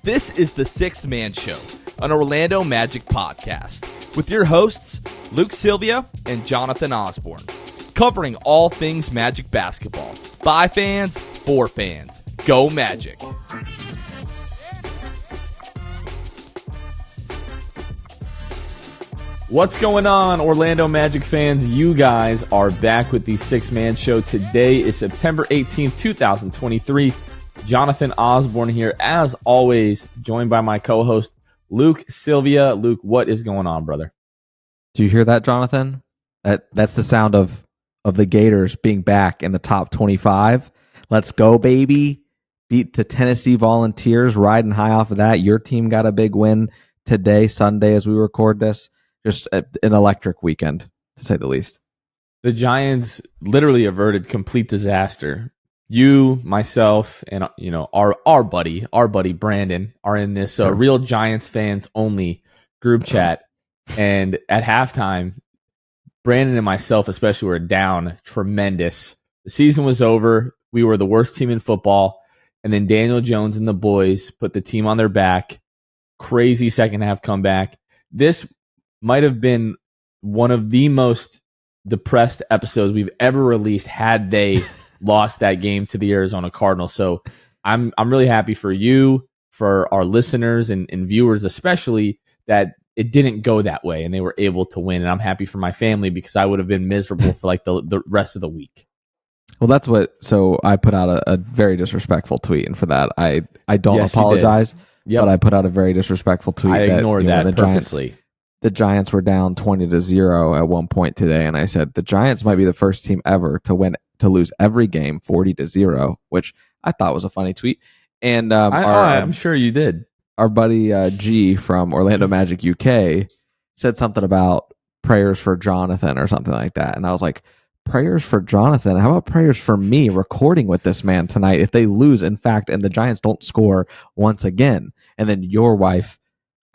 This is the Sixth Man Show, an Orlando Magic podcast, with your hosts, Luke Sylvia and Jonathan Osborne, covering all things Magic basketball. By fans, for fans. Go Magic! What's going on, Orlando Magic fans? You guys are back with the Sixth Man Show. Today is September 18th, 2023. Jonathan Osborne here, as always, joined by my co-host, Luke Sylvia. Luke, what is going on, brother? Do you hear that, Jonathan? That's the sound of the Gators being back in the top 25. Let's go, baby. Beat the Tennessee Volunteers, riding high off of that. Your team got a big win today, Sunday, as we record this. Just an electric weekend, to say the least. The Giants literally averted complete disaster. You, myself, and our buddy Brandon are in this Real Giants fans only group chat. And at halftime, Brandon and myself especially were down tremendous. The season was over. We were the worst team in football. And then Daniel Jones and the boys put the team on their back. Crazy second half comeback. This might have been one of the most depressed episodes we've ever released had they lost that game to the Arizona Cardinals. So I'm really happy for you, for our listeners and viewers especially, that it didn't go that way and they were able to win. And I'm happy for my family because I would have been miserable for like the rest of the week. Well, so I put out a very disrespectful tweet, and for that I don't apologize. Yep. But I put out a very disrespectful tweet. I ignored that purposely. The Giants were down 20-0 at one point today, and I said the Giants might be the first team ever to lose every game 40-0, which I thought was a funny tweet. And I'm sure you did. Our buddy G from Orlando Magic UK said something about prayers for Jonathan or something like that, and I was like, prayers for Jonathan? How about prayers for me recording with this man tonight if they lose, in fact, and the Giants don't score once again? And then your wife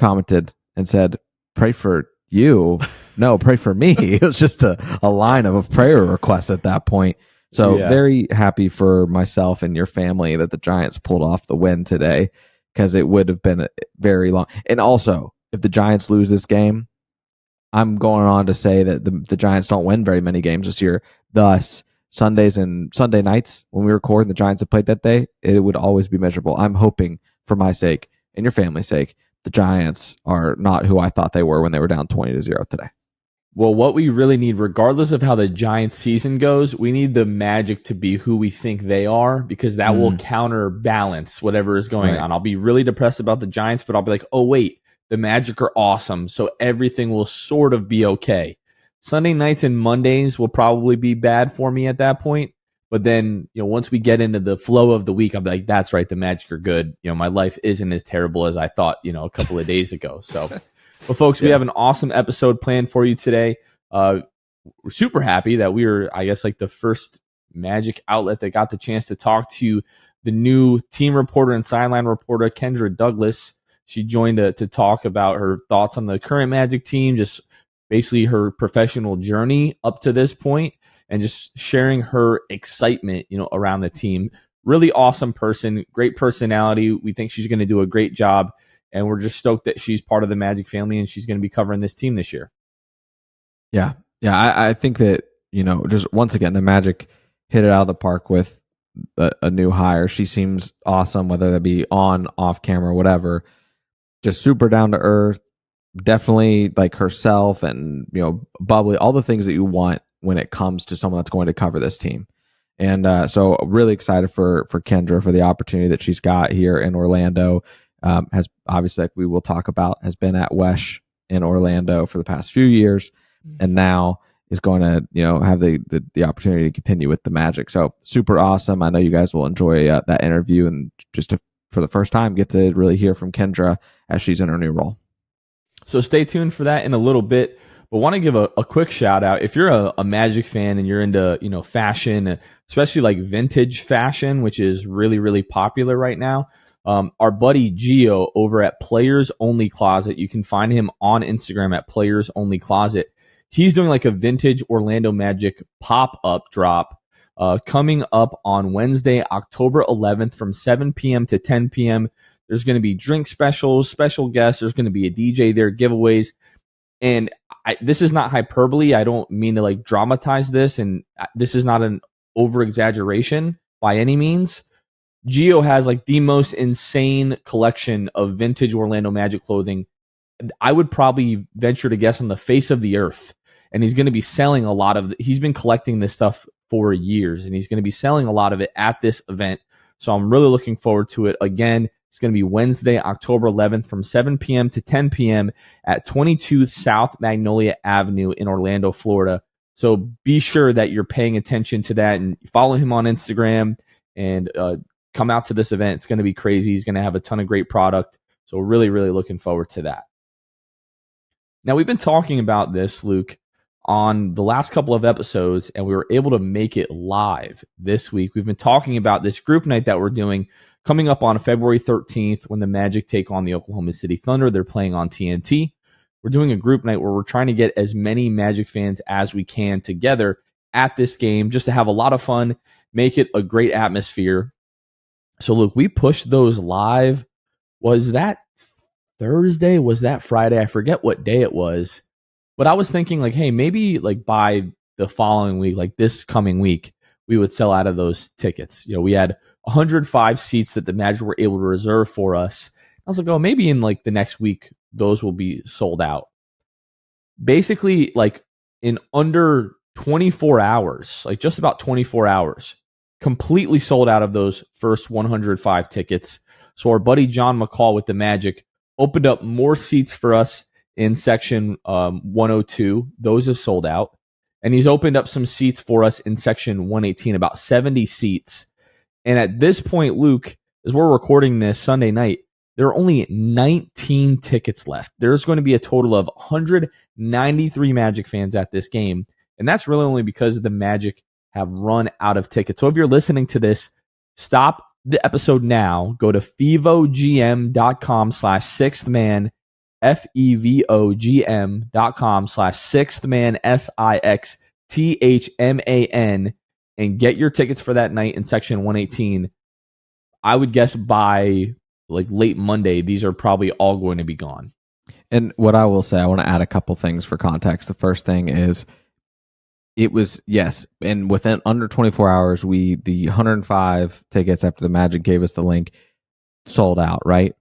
commented and said, pray for you. No, pray for me. It was just a line of a prayer request at that point. So very happy for myself and your family that the Giants pulled off the win today, because it would have been very long. And also, if the Giants lose this game, I'm going on to say that the Giants don't win very many games this year. Thus, Sundays and Sunday nights when we record and the Giants have played that day, it would always be miserable. I'm hoping, for my sake and your family's sake, the Giants are not who I thought they were when they were down 20-0 today. Well, what we really need, regardless of how the Giants season goes, we need the Magic to be who we think they are, because that will counterbalance whatever is going on. I'll be really depressed about the Giants, but I'll be like, oh, wait, the Magic are awesome, so everything will sort of be okay. Sunday nights and Mondays will probably be bad for me at that point. But then, once we get into the flow of the week, I'm like, that's right, the Magic are good. My life isn't as terrible as I thought, a couple of days ago. So, well, folks, we have an awesome episode planned for you today. We're super happy that we were, I guess, like the first Magic outlet that got the chance to talk to the new team reporter and sideline reporter, Kendra Douglas. She joined to talk about her thoughts on the current Magic team, just basically her professional journey up to this point, and just sharing her excitement, around the team. Really awesome person, great personality. We think she's going to do a great job, and we're just stoked that she's part of the Magic family and she's going to be covering this team this year. Yeah. I think that, just once again, the Magic hit it out of the park with a new hire. She seems awesome, whether that be on, off camera, whatever. Just super down to earth, definitely like herself, and bubbly, all the things that you want when it comes to someone that's going to cover this team. And so really excited for Kendra, for the opportunity that she's got here in Orlando. Has obviously, like we will talk about, has been at WESH in Orlando for the past few years, and now is going to have the opportunity to continue with the Magic. So super awesome. I know you guys will enjoy that interview, and just for the first time get to really hear from Kendra as she's in her new role. So stay tuned for that in a little bit. But want to give a quick shout out. If you're a Magic fan and you're into fashion, especially like vintage fashion, which is really, really popular right now, our buddy Gio over at Players Only Closet, you can find him on Instagram at Players Only Closet. He's doing like a vintage Orlando Magic pop-up drop coming up on Wednesday, October 11th from 7 p.m. to 10 p.m. There's going to be drink specials, special guests. There's going to be a DJ there, giveaways. And this is not hyperbole. I don't mean to like dramatize this. And this is not an over exaggeration by any means. Gio has like the most insane collection of vintage Orlando Magic clothing. I would probably venture to guess on the face of the earth. And he's going to be selling a lot of he's been collecting this stuff for years, and he's going to be selling a lot of it at this event. So I'm really looking forward to it. Again, it's going to be Wednesday, October 11th from 7 p.m. to 10 p.m. at 22 South Magnolia Avenue in Orlando, Florida. So be sure that you're paying attention to that and follow him on Instagram and come out to this event. It's going to be crazy. He's going to have a ton of great product. So really, really looking forward to that. Now, we've been talking about this, Luke, on the last couple of episodes, and we were able to make it live this week. We've been talking about this group night that we're doing coming up on February 13th when the Magic take on the Oklahoma City Thunder. They're playing on TNT. We're doing a group night where we're trying to get as many Magic fans as we can together at this game just to have a lot of fun, make it a great atmosphere. So, look, we pushed those live. Was that Thursday? Was that Friday? I forget what day it was. But I was thinking, like, hey, maybe like by the following week, like this coming week, we would sell out of those tickets. We had 105 seats that the Magic were able to reserve for us. I was like, oh, maybe in like the next week, those will be sold out. Basically, like in under 24 hours, like just about 24 hours, completely sold out of those first 105 tickets. So our buddy John McCall with the Magic opened up more seats for us in section 102. Those have sold out. And he's opened up some seats for us in section 118, about 70 seats. And at this point, Luke, as we're recording this Sunday night, there are only 19 tickets left. There's going to be a total of 193 Magic fans at this game. And that's really only because the Magic have run out of tickets. So if you're listening to this, stop the episode now. Go to fevogm.com/sixthman, fevogm.com/sixthman, SIXTHMAN, and get your tickets for that night in section 118. I would guess by like late Monday, these are probably all going to be gone. And what I will say, I want to add a couple things for context. The first thing is, it was, yes, and within under 24 hours, the 105 tickets after the Magic gave us the link sold out, right?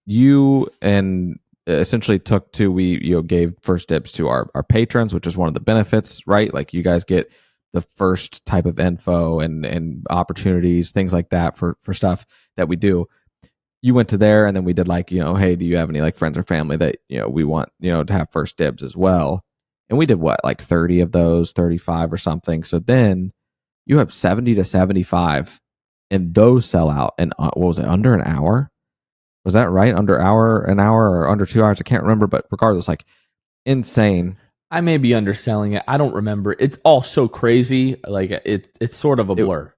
You and essentially we gave first dibs to our patrons, which is one of the benefits, right? Like you guys get the first type of info and opportunities, things like that for stuff that we do. You went to there, and then we did like, hey, do you have any like friends or family that, we want, to have first dibs as well? And we did what, like 30 of those, 35 or something. So then you have 70 to 75, and those sell out in, what was it, under an hour? Was that right? Under an hour or under 2 hours? I can't remember, but regardless, like insane. I may be underselling it. I don't remember. It's all so crazy. Like it's sort of a blur.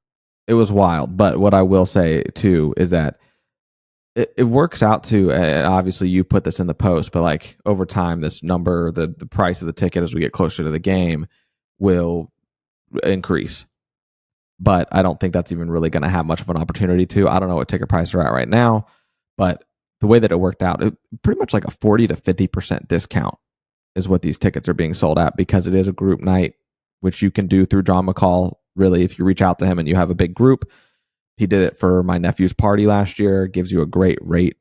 It was wild. But what I will say too is that it works out to, and obviously you put this in the post, but like over time, this number, the price of the ticket as we get closer to the game will increase. But I don't think that's even really going to have much of an opportunity to. I don't know what ticket prices are at right now, but the way that it worked out, pretty much like a 40 to 50% discount is what these tickets are being sold at, because it is a group night, which you can do through John McCall. Really, if you reach out to him and you have a big group. He did it for my nephew's party last year. Gives you a great rate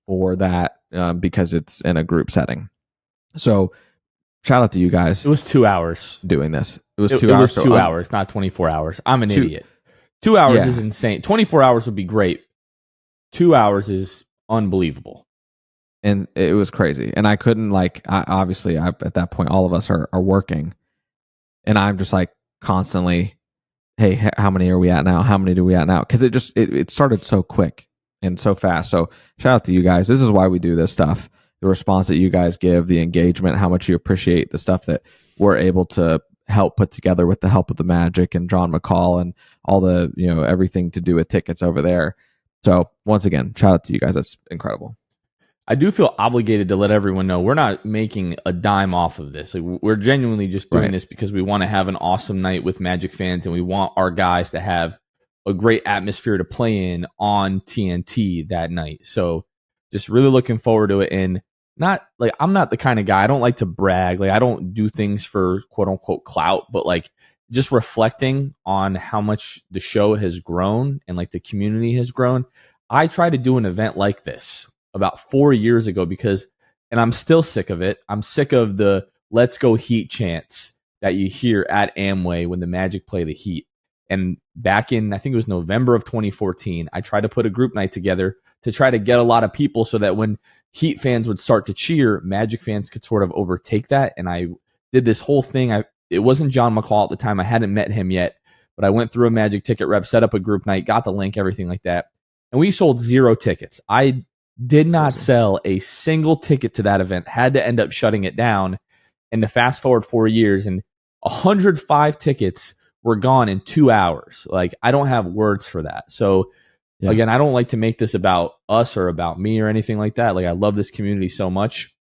for that because it's in a group setting. So shout out to you guys. It was 2 hours doing this. It was 2 hours. It was 2 hours, not 24 hours. I'm an idiot. 2 hours is insane. 24 hours would be great. 2 hours is unbelievable. And it was crazy. And I couldn't obviously at that point, all of us are working. And I'm just like constantly, hey, how many are we at now? How many do we at now? Because it started so quick and so fast. So shout out to you guys. This is why we do this stuff. The response that you guys give, the engagement, how much you appreciate the stuff that we're able to help put together with the help of the Magic and John McCall and all the, everything to do with tickets over there. So once again, shout out to you guys. That's incredible. I do feel obligated to let everyone know we're not making a dime off of this. Like, we're genuinely just doing this because we want to have an awesome night with Magic fans, and we want our guys to have a great atmosphere to play in on TNT that night. So just really looking forward to it. And not like, I'm not the kind of guy, I don't like to brag. Like I don't do things for quote unquote clout, but like just reflecting on how much the show has grown and like the community has grown. I tried to do an event like this about 4 years ago because, and I'm still sick of it. I'm sick of the let's go Heat chants that you hear at Amway when the Magic play the Heat. And back in, I think it was November of 2014, I tried to put a group night together to try to get a lot of people so that when Heat fans would start to cheer, Magic fans could sort of overtake that. And I did this whole thing. It wasn't John McCall at the time. I hadn't met him yet, but I went through a Magic ticket rep, set up a group night, got the link, everything like that. And we sold 0 tickets. I did not sell a single ticket to that event, had to end up shutting it down. And to fast forward 4 years, and 105 tickets were gone in 2 hours. Like, I don't have words for that. So, again, I don't like to make this about us or about me or anything like that. Like, I love this community so much,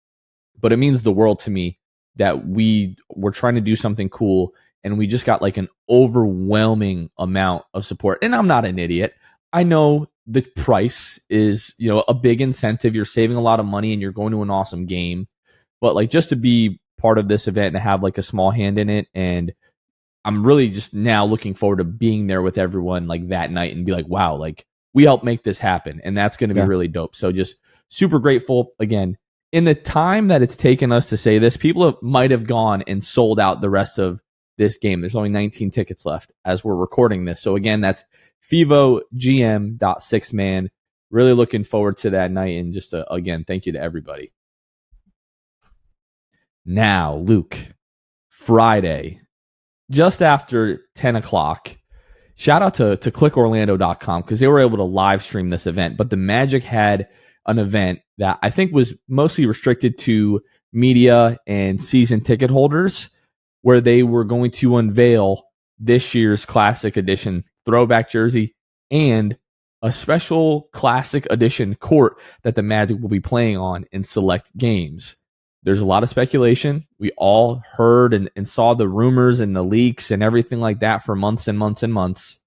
but it means the world to me that we're trying to do something cool, and we just got like an overwhelming amount of support. And I'm not an idiot. I know the price is, a big incentive. You're saving a lot of money and you're going to an awesome game. But like, just to be part of this event and have like a small hand in it, and I'm really just now looking forward to being there with everyone like that night and be like, wow, like we helped make this happen. And that's going to be really dope. So just super grateful. Again, in the time that it's taken us to say this, people might have gone and sold out the rest of this game. There's only 19 tickets left as we're recording this. So again, that's FevoGM.6man. Really looking forward to that night. And just again, thank you to everybody. Now, Luke, Friday, just after 10 o'clock, shout out to clickorlando.com because they were able to live stream this event. But the Magic had an event that I think was mostly restricted to media and season ticket holders, where they were going to unveil this year's Classic Edition throwback jersey and a special Classic Edition court that the Magic will be playing on in select games. There's a lot of speculation. We all heard and saw the rumors and the leaks and everything like that for months and months and months.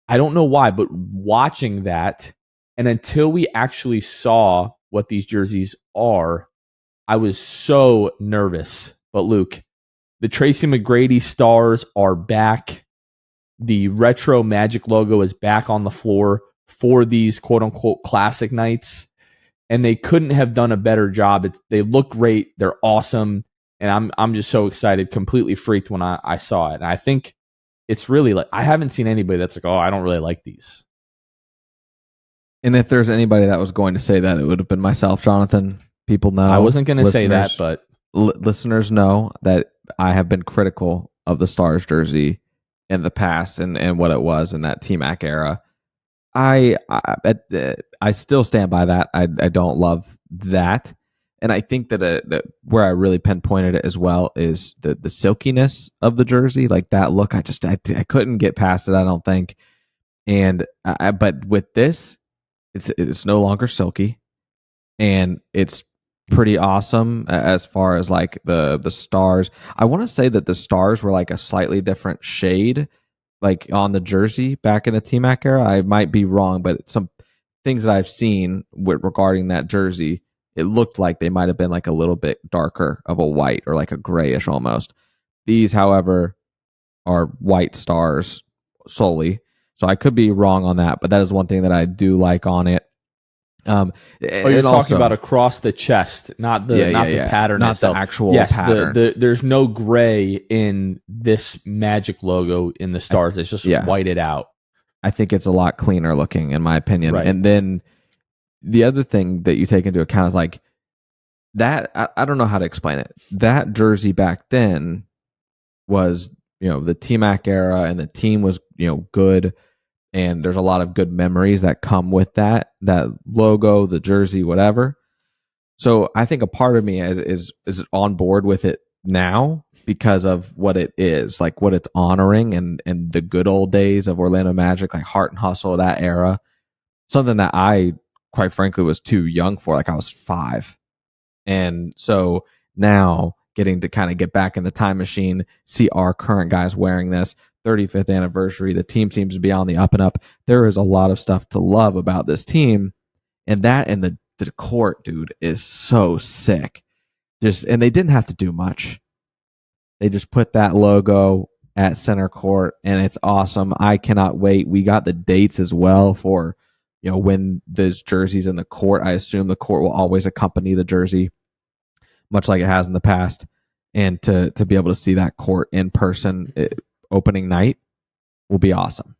I don't know why, but watching that, and until we actually saw what these jerseys are, I was so nervous. But Luke, the Tracy McGrady stars are back. The retro Magic logo is back on the floor for these quote-unquote classic nights. And they couldn't have done a better job. They look great. They're awesome. And I'm just so excited, completely freaked when I saw it. And I think it's really like, I haven't seen anybody that's like, oh, I don't really like these. And if there's anybody that was going to say that, it would have been myself, Jonathan. People know. I wasn't going to say that, but listeners know that I have been critical of the Stars jersey in the past and what it was in that T-Mac era. I still stand by that. I don't love that, and I think that where I really pinpointed it as well is the silkiness of the jersey, like that look. I couldn't get past it. I don't think, and but with this, it's no longer silky, and it's pretty awesome as far as like the stars. I want to say that the stars were like a slightly different shade, like on the jersey back in the T-Mac era. I might be wrong, but some things that I've seen regarding that jersey, it looked like they might have been like a little bit darker of a white or like a grayish almost. These, however, are white stars solely. So I could be wrong on that, but that is one thing that I do like on it. You're talking about across the chest, not the pattern, not itself. The actual pattern. There's no gray in this Magic logo in the stars. It's just whited out. I think it's a lot cleaner looking, in my opinion. Right. And then the other thing that you take into account is like that. I don't know how to explain it. That jersey back then was, the T-Mac era, and the team was, good. And there's a lot of good memories that come with that logo, the jersey, whatever. So I think a part of me is on board with it now because of what it is, like what it's honoring and the good old days of Orlando Magic, like heart and hustle of that era. Something that I, quite frankly, was too young for. Like I was 5. And so now getting to kind of get back in the time machine, see our current guys wearing this, 35th anniversary. The team seems to be on the up and up. There is a lot of stuff to love about this team, and the court, dude, is so sick. And they didn't have to do much. They just put that logo at center court, and it's awesome. I cannot wait. We got the dates as well for, when those jerseys in the court. I assume the court will always accompany the jersey, much like it has in the past. And to be able to see that court in person opening night will be awesome.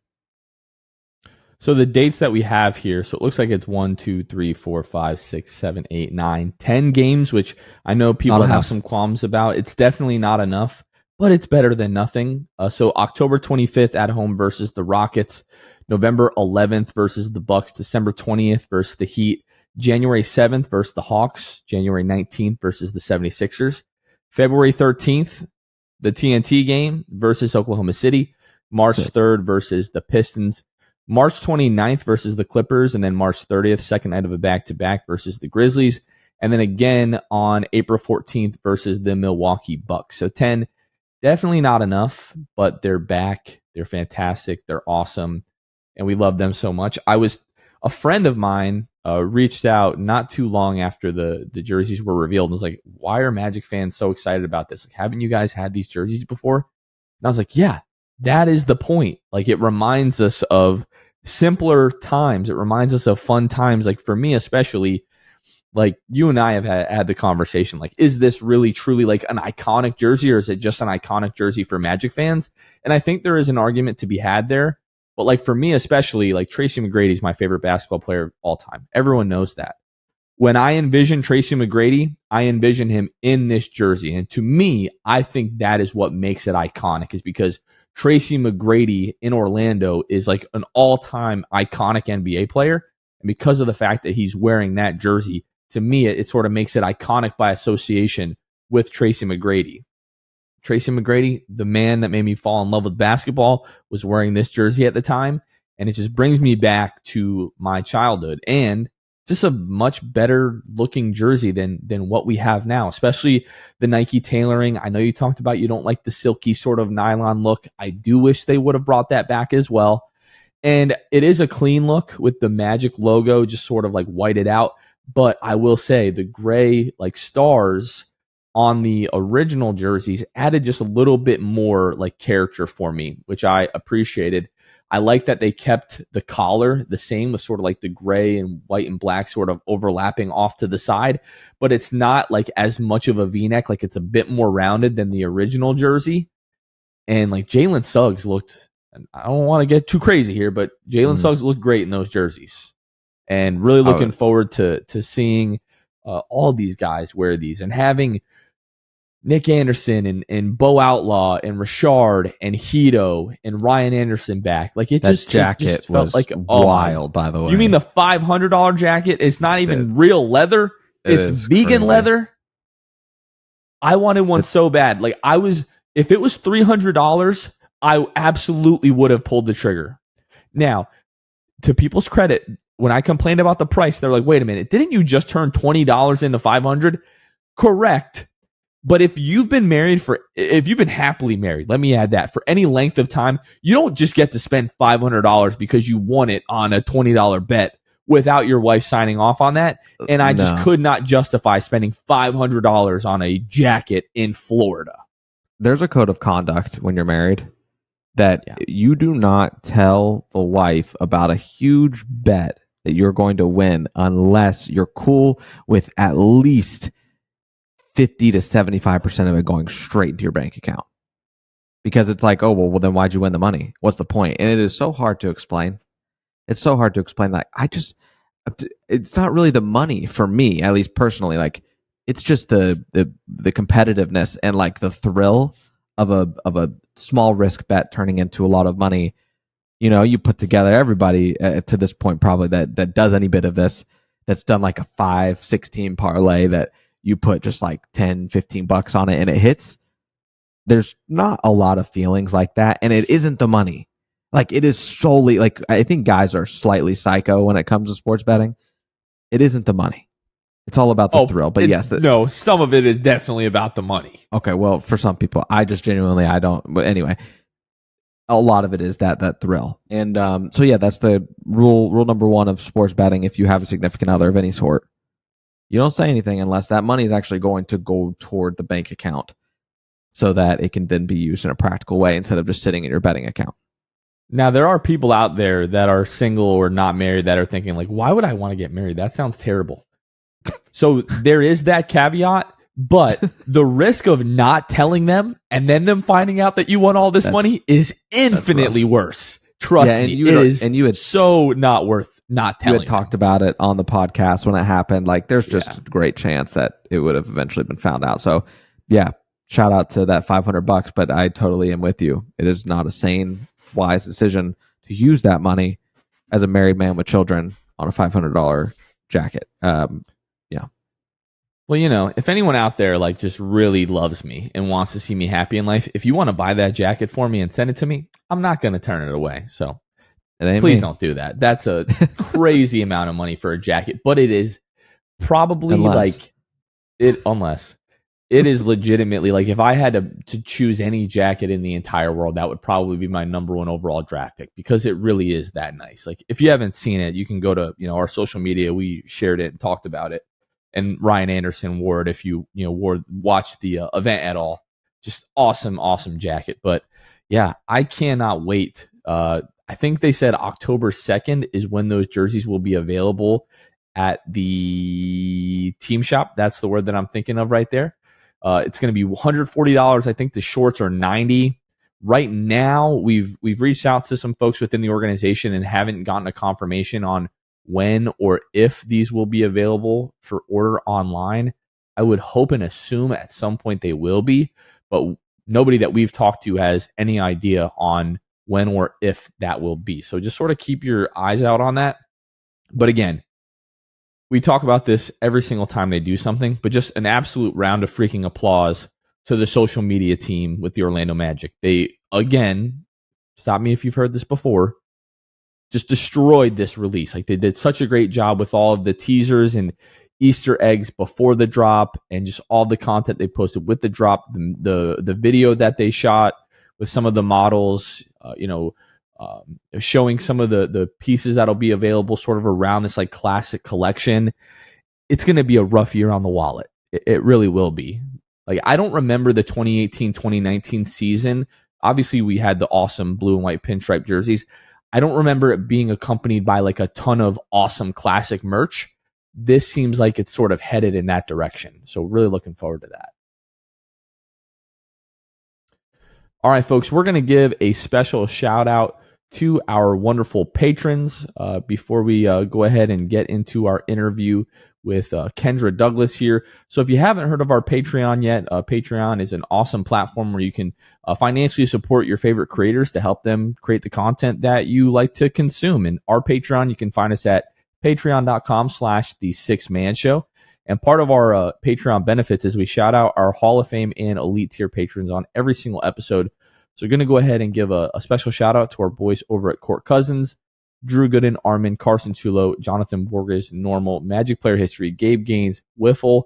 So the dates that we have here, so it looks like it's 1, 2, 3, 4, 5, 6, 7, 8, 9, 10 games, which I know people have some qualms about. It's definitely not enough, but it's better than nothing. So October 25th at home versus the Rockets, November 11th versus the Bucks, December 20th versus the Heat, January 7th versus the Hawks, January 19th versus the 76ers, February 13th, the TNT game versus Oklahoma City, March 3rd versus the Pistons, March 29th versus the Clippers, and then March 30th, second night of a back-to-back versus the Grizzlies, and then again on April 14th versus the Milwaukee Bucks. So 10, definitely not enough, but they're back. They're fantastic. They're awesome, and we love them so much. A friend of mine reached out not too long after the jerseys were revealed and was like, why are Magic fans so excited about this? Like, haven't you guys had these jerseys before? And I was like, yeah, that is the point. Like, it reminds us of simpler times. It reminds us of fun times. Like, for me especially, like, you and I have had the conversation, like, is this really truly like an iconic jersey, or is it just an iconic jersey for Magic fans? And I think there is an argument to be had there. But like, for me especially, like, Tracy McGrady is my favorite basketball player of all time. Everyone knows that. When I envision Tracy McGrady, I envision him in this jersey. And to me, I think that is what makes it iconic, is because Tracy McGrady in Orlando is like an all-time iconic NBA player. And because of the fact that he's wearing that jersey, to me, it sort of makes it iconic by association with Tracy McGrady. Tracy McGrady, the man that made me fall in love with basketball, was wearing this jersey at the time. And it just brings me back to my childhood. And just a much better looking jersey than what we have now, especially the Nike tailoring. I know you talked about you don't like the silky sort of nylon look. I do wish they would have brought that back as well. And it is a clean look with the Magic logo just sort of like whited out. But I will say the gray like stars on the original jerseys added just a little bit more like character for me, which I appreciated. I like that they kept the collar the same, with sort of like the gray and white and black sort of overlapping off to the side, but it's not like as much of a V-neck. Like, it's a bit more rounded than the original jersey. And like Jalen Suggs looked, I don't want to get too crazy here, but Jalen Suggs looked great in those jerseys. And really looking forward to seeing all these guys wear these, and having Nick Anderson and Bo Outlaw and Rashard and Hito and Ryan Anderson back. Like, it just felt was like wild, by the way. You mean the $500 jacket? It's not even real leather. It's vegan leather. I wanted one so bad. Like, if it was $300, I absolutely would have pulled the trigger. Now, to people's credit, when I complained about the price, they're like, wait a minute, didn't you just turn $20 into $500? Correct. But if you've been happily married, let me add that, for any length of time, you don't just get to spend $500 because you won it on a $20 bet without your wife signing off on that. And I just could not justify spending $500 on a jacket in Florida. There's a code of conduct when you're married that you do not tell the wife about a huge bet that you're going to win unless you're cool with at least 50 to 75% of it going straight into your bank account. Because it's like, oh, well, then why'd you win the money? What's the point? And it is so hard to explain. It's so hard to explain that. It's not really the money for me, at least personally. Like, it's just the competitiveness and like the thrill of a small risk bet turning into a lot of money. You know, you put together everybody to this point probably that does any bit of this, that's done like a 5-16 parlay that you put just like 10, $15 on it and it hits. There's not a lot of feelings like that. And it isn't the money. Like, it is solely like, I think guys are slightly psycho when it comes to sports betting. It isn't the money. It's all about the thrill. But yes. No, some of it is definitely about the money. Okay. Well, for some people, I don't. But anyway, a lot of it is that thrill. And so yeah, that's the rule number one of sports betting. If you have a significant other of any sort, you don't say anything unless that money is actually going to go toward the bank account so that it can then be used in a practical way instead of just sitting in your betting account. Now, there are people out there that are single or not married that are thinking, like, why would I want to get married? That sounds terrible. So there is that caveat, but the risk of not telling them and then them finding out that you won all this money is infinitely worse. Trust me, it is so not worth not telling. You had talked about it on the podcast when it happened. Like, there's just a great chance that it would have eventually been found out. So, yeah, shout out to that $500, but I totally am with you. It is not a sane, wise decision to use that money as a married man with children on a $500 jacket. Well, you know, if anyone out there like just really loves me and wants to see me happy in life, if you want to buy that jacket for me and send it to me, I'm not going to turn it away. So please don't do that. That's a crazy amount of money for a jacket, but it is probably unless it is legitimately like if I had to choose any jacket in the entire world, that would probably be my number one overall draft pick because it really is that nice. Like if you haven't seen it, you can go to, our social media. We shared it and talked about it. And Ryan Anderson wore it if you watched the event at all. Just awesome jacket. But yeah, I cannot wait. I think they said October 2nd is when those jerseys will be available at the team shop. That's the word that I'm thinking of right there. It's going to be $140. I think the shorts are $90. Right now, we've reached out to some folks within the organization and haven't gotten a confirmation on when or if these will be available for order online. I would hope and assume at some point they will be, but nobody that we've talked to has any idea on when or if that will be. So just sort of keep your eyes out on that. But again, we talk about this every single time they do something, but just an absolute round of freaking applause to the social media team with the Orlando Magic. They, again, stop me if you've heard this before, just destroyed this release. Like they did such a great job with all of the teasers and Easter eggs before the drop and just all the content they posted with the drop, the video that they shot with some of the models, showing some of the pieces that'll be available sort of around this like classic collection. It's going to be a rough year on the wallet. It really will be. Like I don't remember the 2018-2019 season. Obviously we had the awesome blue and white pinstripe jerseys. I don't remember it being accompanied by like a ton of awesome classic merch. This seems like it's sort of headed in that direction. So really looking forward to that. All right, folks, we're going to give a special shout out to our wonderful patrons before we go ahead and get into our interview with Kendra Douglas here. So if you haven't heard of our Patreon yet, Patreon is an awesome platform where you can financially support your favorite creators to help them create the content that you like to consume. And our Patreon, you can find us at patreon.com/the6man-show. And part of our Patreon benefits is we shout out our Hall of Fame and Elite Tier patrons on every single episode. So we're going to go ahead and give a special shout out to our boys over at Court Cousins, Drew Gooden, Armin, Carson Chulo, Jonathan Borges, Normal, Magic Player History, Gabe Gaines, Wiffle,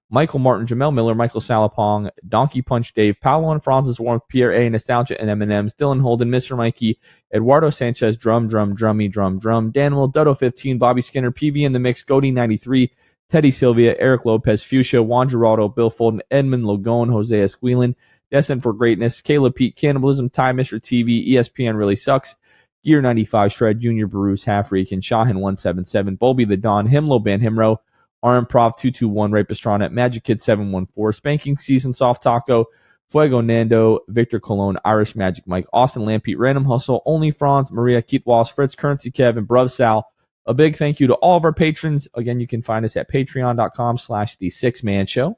Michael Martin, Jamel Miller, Michael Salapong, Donkey Punch Dave, Paolo and Francis Warmth, Pierre A, Nostalgia and M&M's, Dylan Holden, Mr. Mikey, Eduardo Sanchez, Drum, Drummy, Drum, Daniel, Dodo 15, Bobby Skinner, PV in the Mix, Goody 93, Teddy Sylvia, Eric Lopez, Fuchsia, Juan Geraldo, Bill Fulton, Edmund Logone, Jose Esquilin, Destined for Greatness, Caleb Pete, Cannibalism, Time, Mr. TV, ESPN Really Sucks, Gear 95, Shred, Junior Bruce, Half Reekin, Shahin 177, Bulby the Don, Himlo Ban Himro, R Improv 221, Ray Pastrana, Magic Kid 714, Spanking Season, Soft Taco, Fuego Nando, Victor Colon, Irish Magic Mike, Austin Lampete, Random Hustle, Only Franz, Maria, Keith Wallace, Fritz, Currency Kevin, Bruv Sal. A big thank you to all of our patrons. Again, you can find us at patreon.com/the6man-show.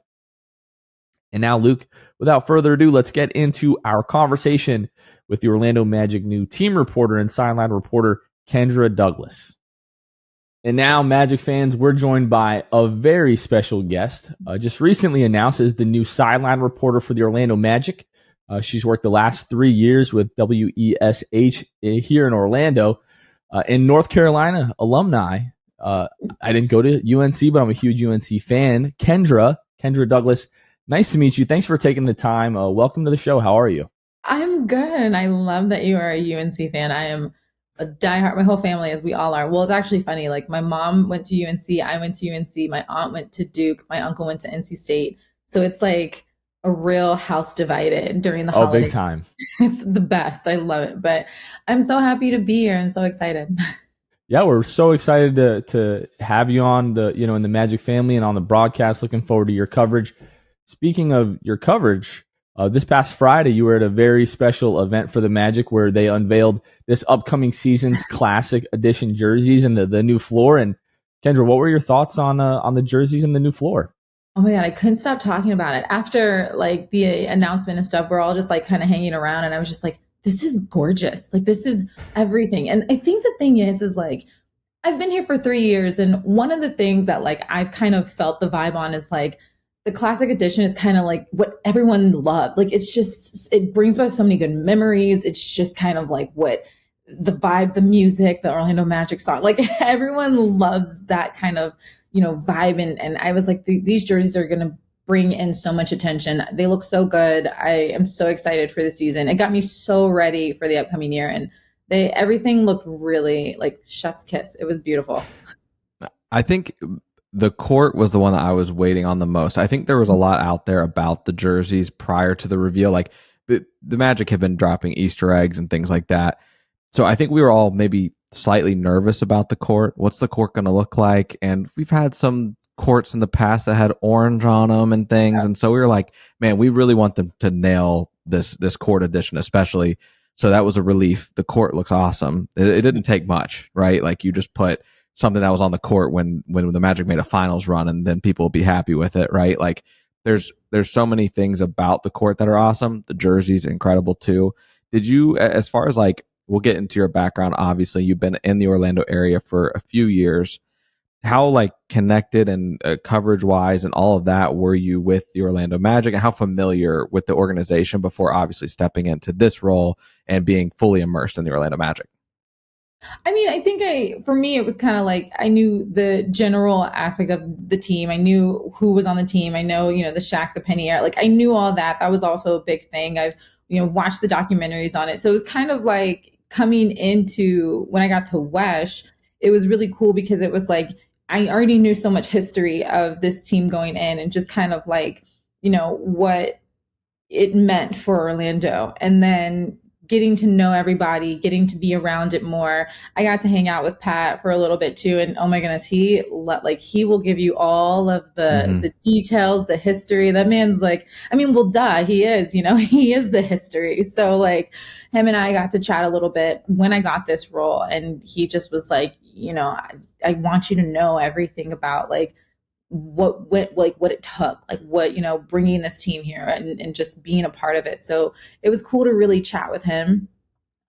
And now, Luke, without further ado, let's get into our conversation with the Orlando Magic new team reporter and sideline reporter, Kendra Douglas. And now, Magic fans, we're joined by a very special guest, just recently announced as the new sideline reporter for the Orlando Magic. She's worked the last 3 years with WESH here in Orlando. In North Carolina alumni, I didn't go to UNC, but I'm a huge UNC fan. Kendra Douglas, nice to meet you. Thanks for taking the time. Welcome to the show. How are you? I'm good, and I love that you are a UNC fan. I am a diehard. My whole family, as we all are. Well, it's actually funny. Like my mom went to UNC, I went to UNC, my aunt went to Duke, my uncle went to NC State. So it's like a real house divided during the Oh, big holiday. time. It's the best. I love it. But I'm so happy to be here and so excited. Yeah, we're so excited to have you on the in the Magic family and on the broadcast. Looking forward to your coverage. Speaking of your coverage, this past Friday you were at a very special event for the Magic where they unveiled this upcoming season's Classic Edition jerseys and the new floor. And Kendra, what were your thoughts on the jerseys and the new floor? Oh my God, I couldn't stop talking about it. After like the announcement and stuff, we're all just like kind of hanging around and I was just like, this is gorgeous. Like this is everything. And I think the thing is like I've been here for 3 years, and one of the things that like I've kind of felt the vibe on is like the classic edition is kind of like what everyone loved. Like it's just it brings back so many good memories. It's just kind of like what the vibe, the music, the Orlando Magic song. Like everyone loves that kind of vibe. And I was like, these jerseys are gonna bring in so much attention. They look so good. I am so excited for the season. It got me so ready for the upcoming year, and everything looked really like chef's kiss. It was beautiful. I think the court was the one that I was waiting on the most. I think there was a lot out there about the jerseys prior to the reveal. Like the Magic had been dropping Easter eggs and things like that. So I think we were all maybe slightly nervous about the court. What's the court going to look like? And we've had some courts in the past that had orange on them and things. Yeah. And so we were like, man, we really want them to nail this court edition, especially. So that was a relief. The court looks awesome. It didn't take much, right? Like you just put something that was on the court when the Magic made a finals run, and then people will be happy with it, right? Like there's so many things about the court that are awesome. The jersey's incredible too. Did you, as far as like, we'll get into your background, obviously you've been in the Orlando area for a few years. How like connected and coverage wise and all of that were you with the Orlando Magic, and how familiar with the organization before obviously stepping into this role and being fully immersed in the Orlando Magic? I mean, I think for me, it was kind of like I knew the general aspect of the team. I knew who was on the team. I know, the Shaq, the Penny Air. Like I knew all that. That was also a big thing. I've, watched the documentaries on it. So it was kind of like coming into when I got to Wesh, it was really cool because it was like I already knew so much history of this team going in and just kind of like, what it meant for Orlando. And then getting to know everybody, getting to be around it more. I got to hang out with Pat for a little bit too. And oh my goodness, he will give you all of the details, the history. That man's like, I mean, well, duh, he is, he is the history. So like him and I got to chat a little bit when I got this role. And he just was like, I want you to know everything about like what it took, like what, bringing this team here and just being a part of it. So it was cool to really chat with him.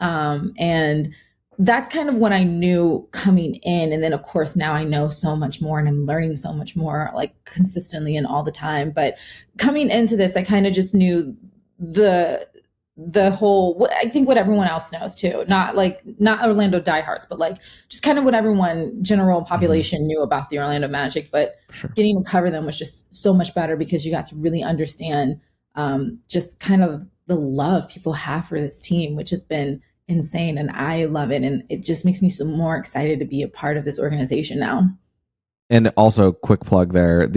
And that's kind of what I knew coming in. And then of course now I know so much more and I'm learning so much more like consistently and all the time. But coming into this, I kind of just knew the whole, I think what everyone else knows too, not Orlando diehards, but like just kind of what everyone general population knew about the Orlando Magic, but sure. Getting to cover them was just so much better because you got to really understand just kind of the love people have for this team, which has been insane. And I love it. And it just makes me so more excited to be a part of this organization now. And also, quick plug there.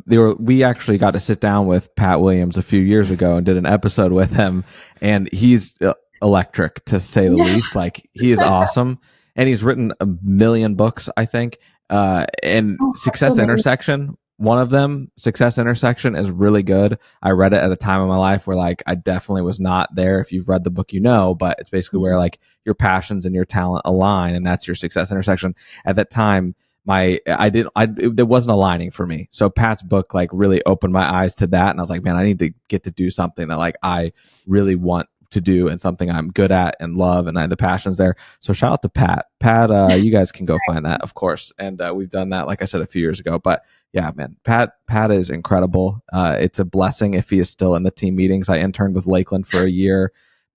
We actually got to sit down with Pat Williams a few years ago and did an episode with him, and he's electric to say the least. Like he is awesome, and he's written a million books, I think. And Success Intersection, one of them, Success Intersection, is really good. I read it at a time in my life where like I definitely was not there. If you've read the book, but it's basically where like your passions and your talent align, and that's your Success Intersection. At that time, it wasn't aligning for me. So Pat's book like really opened my eyes to that. And I was like, man, I need to get to do something that like I really want to do and something I'm good at and love. And the passion's there. So shout out to Pat. Pat, you guys can go find that, of course. And we've done that, like I said, a few years ago. But yeah, man, Pat is incredible. It's a blessing if he is still in the team meetings. I interned with Lakeland for a year.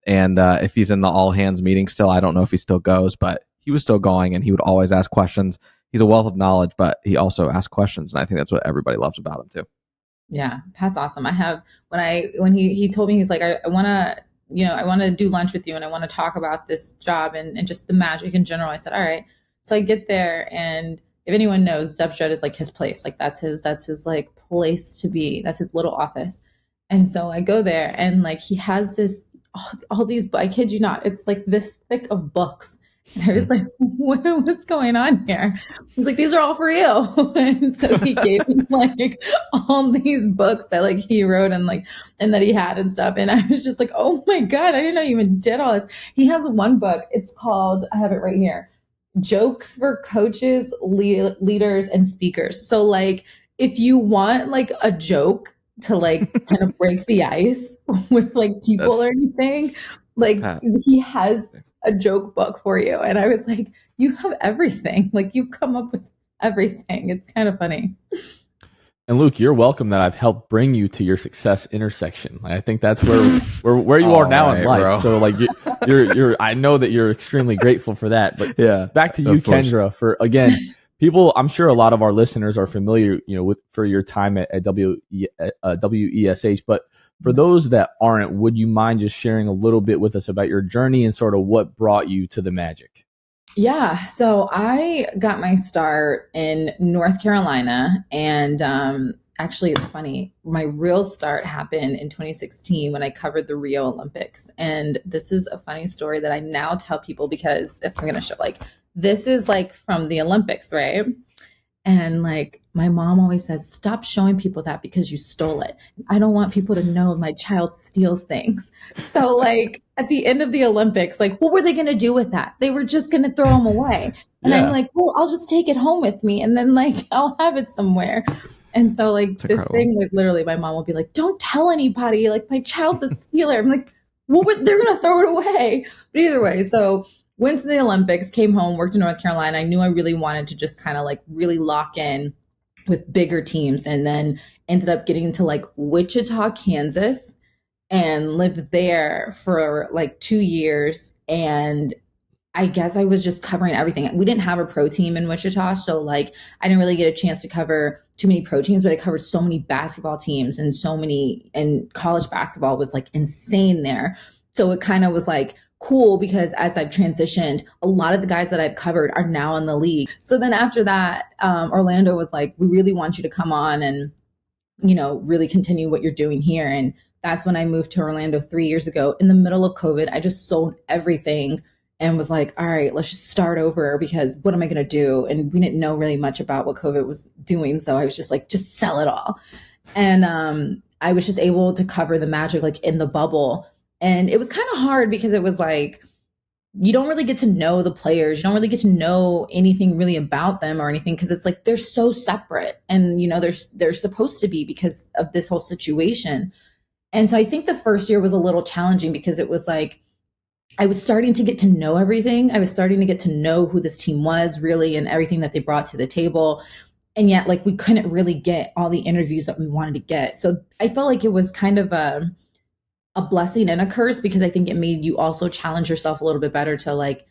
And if he's in the all hands meeting still, I don't know if he still goes, but he was still going and he would always ask questions. He's a wealth of knowledge, but he also asks questions, and I think that's what everybody loves about him too. Yeah, Pat's awesome. I have when he told me, he's like, I want to I want to do lunch with you and I want to talk about this job and just the Magic in general. I said, all right. So I get there, and if anyone knows, Dubstrat is like his place. Like that's his like place to be. That's his little office. And so I go there, and like he has this, all these, I kid you not, it's like this thick of books. And I was like, what's going on here? He's like, these are all for you. And so he gave me like all these books that like he wrote and that he had and stuff. And I was just like, oh my God, I didn't know you even did all this. He has one book. It's called, I have it right here, Jokes for Coaches, Leaders, and Speakers. So like, if you want like a joke to like kind of break the ice with like people or anything, like he has a joke book for you. And I was like, you have everything. Like you've come up with everything. It's kind of funny. And Luke, you're welcome that I've helped bring you to your success intersection. Like, I think that's where you are now in life. Bro. So like you're I know that you're extremely grateful for that. But back to you, Kendra, for again, people, I'm sure a lot of our listeners are familiar, for your time at WESH, but for those that aren't, would you mind just sharing a little bit with us about your journey and sort of what brought you to the Magic? Yeah. So I got my start in North Carolina, and actually it's funny. My real start happened in 2016 when I covered the Rio Olympics. And this is a funny story that I now tell people, because if I'm going to show like, this is like from the Olympics, right? And like my mom always says, stop showing people that because you stole it. I don't want people to know my child steals things. So like at the end of the Olympics, like what were they going to do with that? They were just going to throw them away. And I'm like, well, I'll just take it home with me, and then like I'll have it somewhere. And so like That's this incredible. thing, like literally my mom will be like, don't tell anybody, like my child's a stealer. I'm like, well, they're going to throw it away. But either way, so went to the Olympics, came home, worked in North Carolina. I knew I really wanted to just kind of like really lock in with bigger teams, and then ended up getting to like Wichita, Kansas, and lived there for like 2 years. And I guess I was just covering everything. We didn't have a pro team in Wichita, so like I didn't really get a chance to cover too many pro teams, but I covered so many basketball teams and college basketball was like insane there. So it kind of was like cool, because as I've transitioned, a lot of the guys that I've covered are now in the league. So then after that, Orlando was like, we really want you to come on and, really continue what you're doing here. And that's when I moved to Orlando 3 years ago. In the middle of COVID, I just sold everything and was like, all right, let's just start over, because what am I going to do? And we didn't know really much about what COVID was doing. So I was just like, just sell it all. And I was just able to cover the Magic like in the bubble. And it was kind of hard because it was like, you don't really get to know the players. You don't really get to know anything really about them or anything, because it's like they're so separate, and they're supposed to be because of this whole situation. And so I think the first year was a little challenging, because it was like I was starting to get to know everything. I was starting to get to know who this team was really and everything that they brought to the table. And yet like we couldn't really get all the interviews that we wanted to get. So I felt like it was kind of a blessing and a curse, because I think it made you also challenge yourself a little bit better to like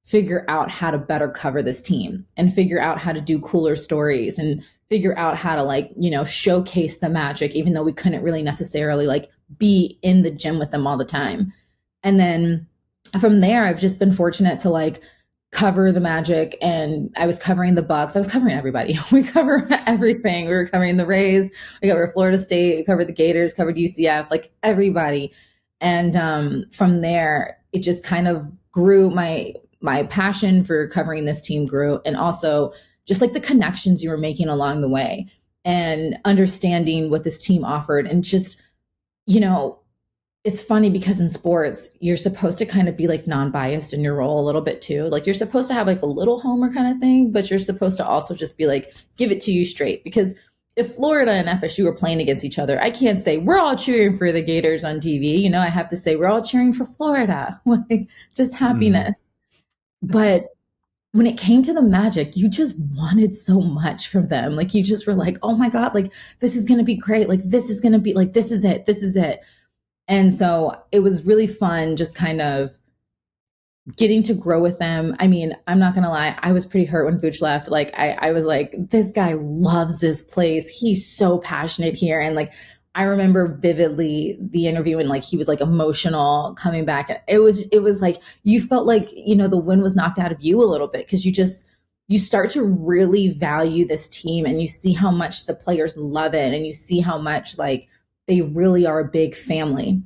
figure out how to better cover this team and figure out how to do cooler stories and figure out how to like, showcase the Magic, even though we couldn't really necessarily like be in the gym with them all the time. And then from there, I've just been fortunate to like cover the Magic, and I was covering the Bucks. I was covering everybody. We cover everything. We were covering the Rays. We covered Florida State. We covered the Gators, covered UCF, like everybody. And from there, it just kind of grew. My passion for covering this team grew. And also just like the connections you were making along the way and understanding what this team offered. And just, it's funny because in sports, you're supposed to kind of be like non-biased in your role a little bit too. Like you're supposed to have like a little homer kind of thing, but you're supposed to also just be like, give it to you straight. Because if Florida and FSU are playing against each other, I can't say we're all cheering for the Gators on TV. I have to say we're all cheering for Florida, like just happiness. But when it came to the Magic, you just wanted so much from them. Like you just were like, oh my God, like this is going to be great. Like this is going to be like, this is it. This is it. And so it was really fun just kind of getting to grow with them. I mean, I'm not going to lie. I was pretty hurt when Vooch left. Like I was like, this guy loves this place. He's so passionate here. And like, I remember vividly the interview and like he was like emotional coming back. It was like you felt like, the wind was knocked out of you a little bit because you start to really value this team and you see how much the players love it and you see how much like they really are a big family.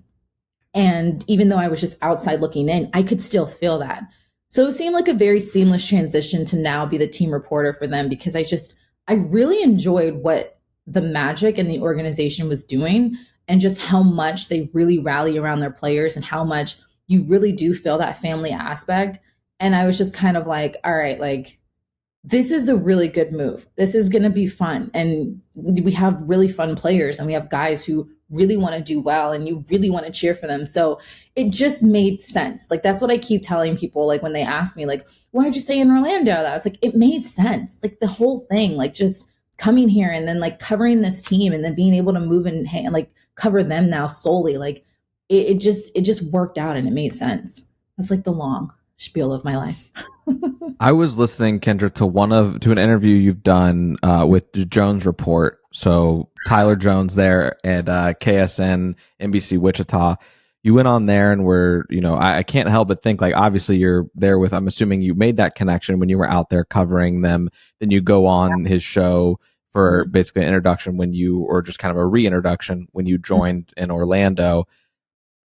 And even though I was just outside looking in, I could still feel that. So it seemed like a very seamless transition to now be the team reporter for them because I really enjoyed what the Magic and the organization was doing and just how much they really rally around their players and how much you really do feel that family aspect. And I was just kind of like, all right, like this is a really good move. This is going to be fun. And we have really fun players and we have guys who really want to do well and you really want to cheer for them. So it just made sense. Like, that's what I keep telling people. Like when they ask me, like, why'd you stay in Orlando? I was like, it made sense. Like the whole thing, like just coming here and then like covering this team and then being able to move and like cover them now solely. Like it just worked out and it made sense. That's like the long spiel of my life. I was listening, Kendra, to an interview you've done with the Jones Report. So Tyler Jones there at KSN NBC Wichita. You went on there and were, I can't help but think like obviously you're there with. I'm assuming you made that connection when you were out there covering them. Then you go on his show for basically an introduction or just kind of a reintroduction when you joined in Orlando.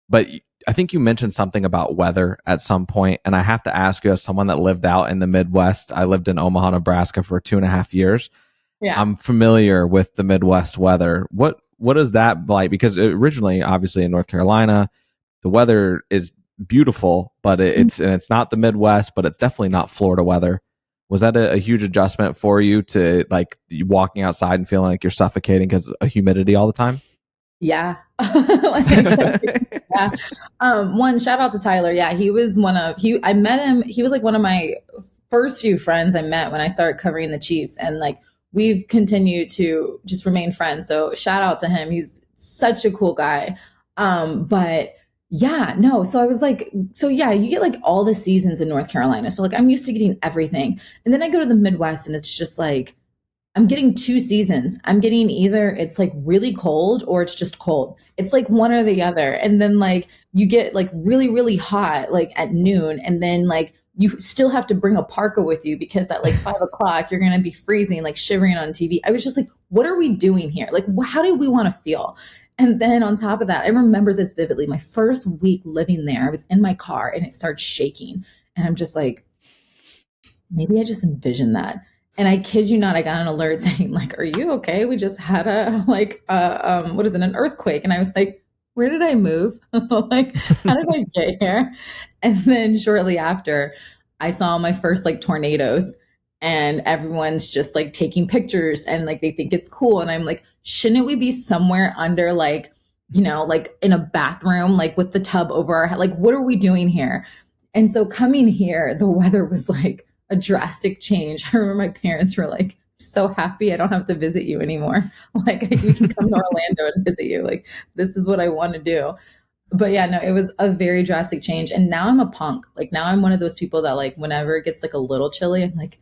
But I think you mentioned something about weather at some point, and I have to ask you, as someone that lived out in the Midwest, I lived in Omaha, Nebraska for 2.5 years. Yeah. I'm familiar with the Midwest weather. What is that like? Because originally, obviously, in North Carolina, the weather is beautiful, but it's not the Midwest, but it's definitely not Florida weather. Was that a huge adjustment for you to like walking outside and feeling like you're suffocating because of humidity all the time? Yeah. Yeah. One shout out to Tyler. Yeah. I met him. He was like one of my first few friends I met when I started covering the Chiefs, and like, we've continued to just remain friends. So shout out to him. He's such a cool guy. But yeah, no. So I was like, so yeah, you get like all the seasons in North Carolina. So like, I'm used to getting everything. And then I go to the Midwest and it's just like, I'm getting 2 seasons. I'm getting either it's like really cold or it's just cold. It's like one or the other. And then like you get like really, really hot like at noon. And then like you still have to bring a parka with you because at like 5 o'clock you're going to be freezing, like shivering on TV. I was just like, what are we doing here? Like, how do we want to feel? And then on top of that, I remember this vividly. My first week living there, I was in my car and it started shaking. And I'm just like, maybe I just envisioned that. And I kid you not, I got an alert saying like, are you okay? We just had an earthquake. And I was like, where did I move? Like, how did I get here? And then shortly after, I saw my first like tornadoes and everyone's just like taking pictures and like they think it's cool. And I'm like, shouldn't we be somewhere under like, like in a bathroom, like with the tub over our head? Like, what are we doing here? And so coming here, the weather was like a drastic change. I remember my parents were like, so happy I don't have to visit you anymore. Like, we can come to Orlando and visit you. Like, this is what I want to do. But yeah, no, it was a very drastic change. And now I'm a punk. Like, now I'm one of those people that like, whenever it gets like a little chilly, I'm like,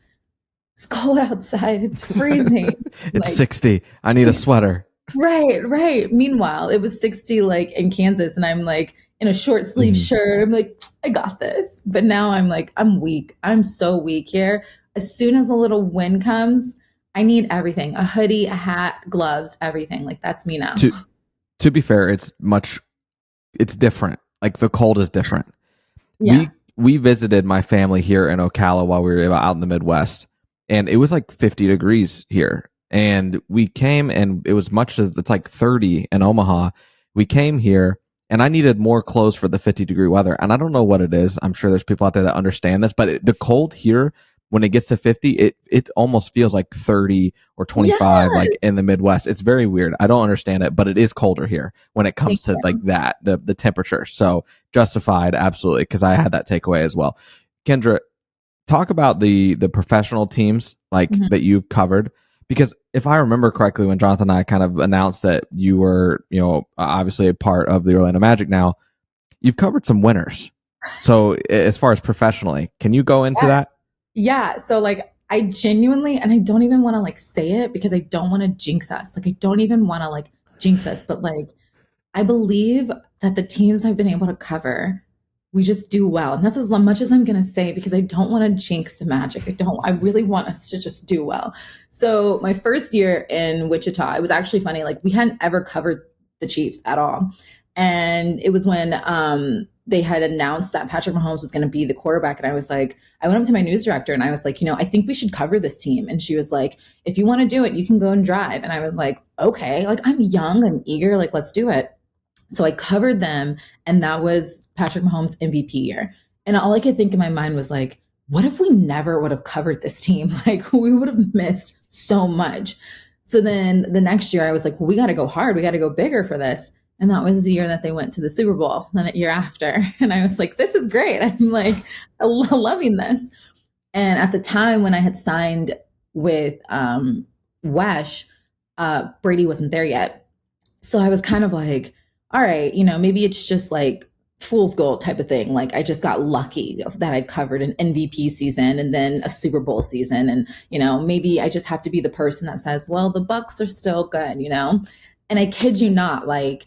it's cold outside. It's freezing. It's like, 60. I need a sweater. Right. Meanwhile, it was 60 like in Kansas and I'm like in a short sleeve shirt. I'm like, I got this. But now I'm like, I'm weak. I'm so weak here. As soon as the little wind comes, I need everything. A hoodie, a hat, gloves, everything. Like, that's me now. To be fair, it's different. Like, the cold is different. Yeah. We visited my family here in Ocala while we were out in the Midwest, and it was like 50 degrees here. And we came, and it was it's like 30 in Omaha. We came here, and I needed more clothes for the 50-degree weather. And I don't know what it is. I'm sure there's people out there that understand this, but the cold here, when it gets to 50, it almost feels like 30 or 25, like in the Midwest. It's very weird. I don't understand it, but it is colder here when it comes to like that, the temperature. So justified, absolutely, because I had that takeaway as well. Kendra, talk about the professional teams like that you've covered. Because if I remember correctly, when Jonathan and I kind of announced that you were, obviously a part of the Orlando Magic now, you've covered some winners. So as far as professionally, can you go into that? Yeah. So like, I genuinely, and I don't even want to like say it because I don't want to jinx us. Like, I don't even want to like jinx this, but like, I believe that the teams I've been able to cover, we just do well. And that's as much as I'm going to say because I don't want to jinx the Magic. I really want us to just do well. So my first year in Wichita, it was actually funny. Like we hadn't ever covered the Chiefs at all. And it was when they had announced that Patrick Mahomes was going to be the quarterback. And I was like, I went up to my news director and I was like, I think we should cover this team. And she was like, if you want to do it, you can go and drive. And I was like, okay, like I'm young, I'm eager, like let's do it. So I covered them, and that was Patrick Mahomes' MVP year. And all I could think in my mind was like, what if we never would have covered this team? Like we would have missed so much. So then the next year I was like, well, we got to go hard. We got to go bigger for this. And that was the year that they went to the Super Bowl, then the year after. And I was like, this is great. I'm like loving this. And at the time when I had signed with Wesh, Brady wasn't there yet. So I was kind of like, all right, maybe it's just like fool's gold type of thing. Like I just got lucky that I covered an MVP season and then a Super Bowl season. And, maybe I just have to be the person that says, well, the Bucks are still good, And I kid you not, like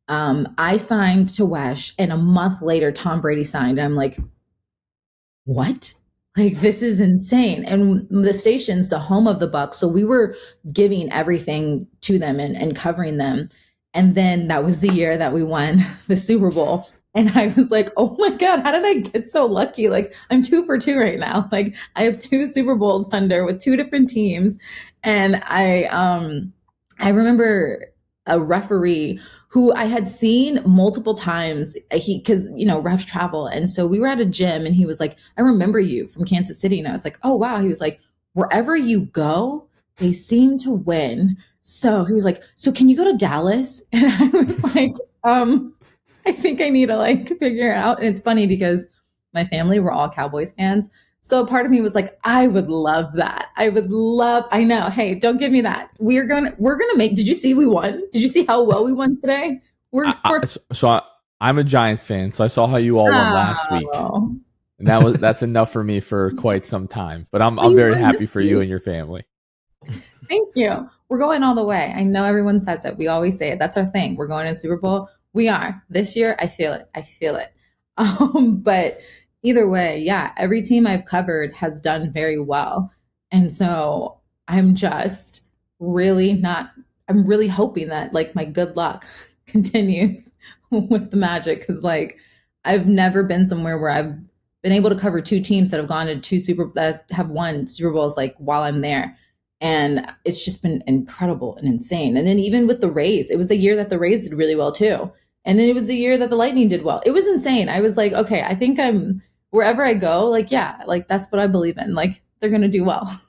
I signed to Wesh and a month later, Tom Brady signed. And I'm like, what? Like, this is insane. And the station's the home of the Bucks. So we were giving everything to them and covering them. And then that was the year that we won the Super Bowl. And I was like, oh my God, how did I get so lucky? Like I'm 2 for 2 right now. Like I have 2 Super Bowls under with 2 different teams. And I remember a referee who I had seen multiple times. Cause refs travel. And so we were at a gym and he was like, I remember you from Kansas City. And I was like, oh wow. He was like, wherever you go, they seem to win. So he was like, so can you go to Dallas? And I was like, I think I need to like figure it out. And it's funny because my family were all Cowboys fans. So part of me was like, I would love that. I know. Hey, don't give me that. We're going to make, did you see we won? Did you see how well we won today? I'm a Giants fan. So I saw how you all won last week. And that's enough for me for quite some time, but I'm very happy for you and your family. Thank you. We're going all the way. I know everyone says it. We always say it. That's our thing. We're going to the Super Bowl. We are. This year, I feel it. But either way, yeah, every team I've covered has done very well. And so I'm just really I'm really hoping that like my good luck continues with the Magic. Cause like I've never been somewhere where I've been able to cover 2 teams that have gone to that have won Super Bowls like while I'm there. And it's just been incredible and insane. And then even with the Rays, it was the year that the Rays did really well too. And then it was the year that the Lightning did well. It was insane. I was like, okay, I think I'm wherever I go, like, yeah, like that's what I believe in. Like they're going to do well.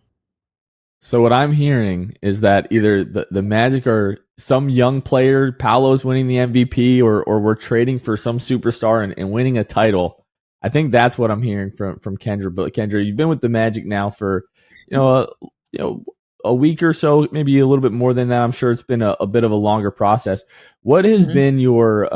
So what I'm hearing is that either the Magic or some young player, Paolo's winning the MVP or we're trading for some superstar and winning a title. I think that's what I'm hearing from Kendra. But Kendra, you've been with the Magic now for, a week or so, maybe a little bit more than that. I'm sure it's been a bit of a longer process. What has been your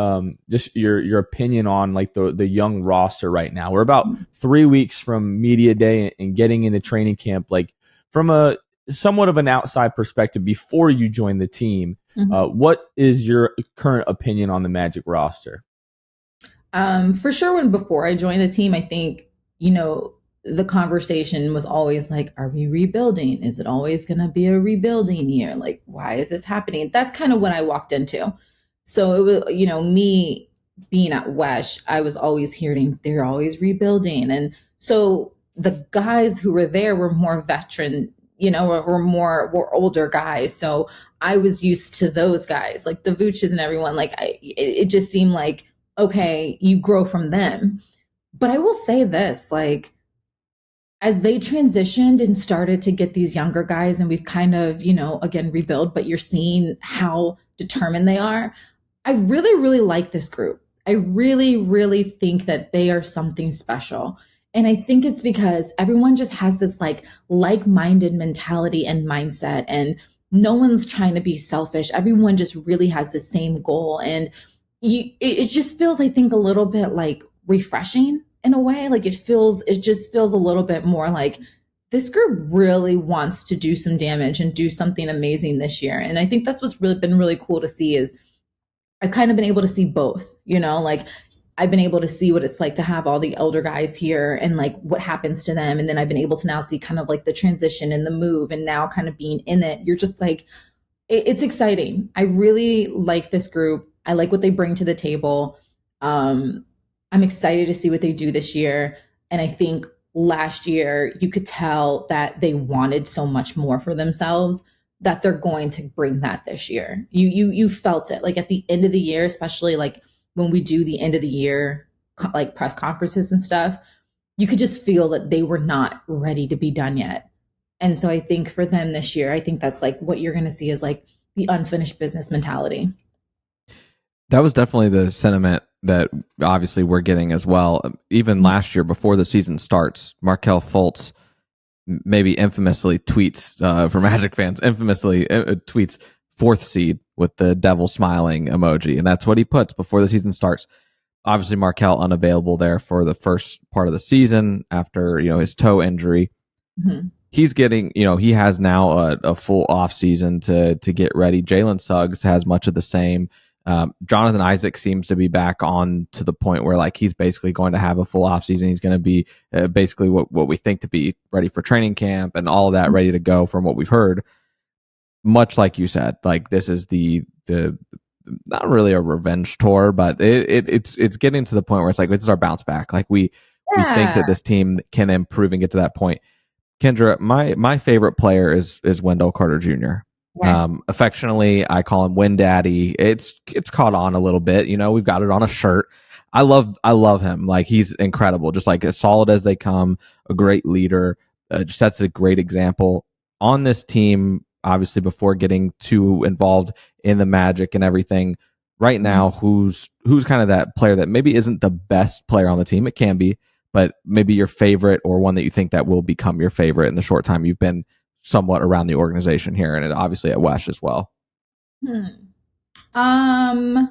just your opinion on like the young roster right now? We're about 3 weeks from media day and getting into training camp. Like from a somewhat of an outside perspective, before you join the team, what is your current opinion on the Magic roster? For sure, before I joined the team, I think the conversation was always like, are we rebuilding? Is it always going to be a rebuilding year? Like, why is this happening? That's kind of what I walked into. So it was, me being at Wesh, I was always hearing they're always rebuilding. And so the guys who were there were more veteran, were older guys. So I was used to those guys, like the Vooches and everyone. Like it just seemed like, okay, you grow from them. But I will say this, like, as they transitioned and started to get these younger guys and we've kind of, again, rebuild, but you're seeing how determined they are. I really, really like this group. I really, really think that they are something special. And I think it's because everyone just has this like-minded mentality and mindset, and no one's trying to be selfish. Everyone just really has the same goal. And it just feels, I think, a little bit like refreshing in a way. Like it just feels a little bit more like this group really wants to do some damage and do something amazing this year. And I think that's what's really been really cool to see is I've kind of been able to see both, like I've been able to see what it's like to have all the elder guys here and like what happens to them. And then I've been able to now see kind of like the transition and the move and now kind of being in it. You're just like, it's exciting. I really like this group. I like what they bring to the table. I'm excited to see what they do this year. And I think last year you could tell that they wanted so much more for themselves that they're going to bring that this year. You felt it like at the end of the year, especially like when we do the end of the year, like press conferences and stuff, you could just feel that they were not ready to be done yet. And so I think for them this year, I think that's like what you're going to see is like the unfinished business mentality. That was definitely the sentiment that obviously we're getting as well. Even last year, before the season starts, Markelle Fultz maybe infamously tweets, for Magic fans, tweets 4th seed with the devil smiling emoji. And that's what he puts before the season starts. Obviously, Markelle unavailable there for the first part of the season after, his toe injury. Mm-hmm. He's getting, he has now a full off season to get ready. Jalen Suggs has much of the same. Jonathan Isaac seems to be back on to the point where like he's basically going to have a full off season. He's going to be basically what we think to be ready for training camp and all of that ready to go from what we've heard. Much like you said, like this is the not really a revenge tour, but it's getting to the point where it's like this is our bounce back. Like we think that this team can improve and get to that point. Kendra, my favorite player is Wendell Carter Jr. Yeah. Affectionately, I call him Win Daddy. It's caught on a little bit. We've got it on a shirt. I love him. Like he's incredible. Just like as solid as they come, a great leader. Just sets a great example on this team. Obviously, before getting too involved in the Magic and everything, right now, who's kind of that player that maybe isn't the best player on the team? It can be, but maybe your favorite or one that you think that will become your favorite in the short time you've been somewhat around the organization here and obviously at Wesh as well. I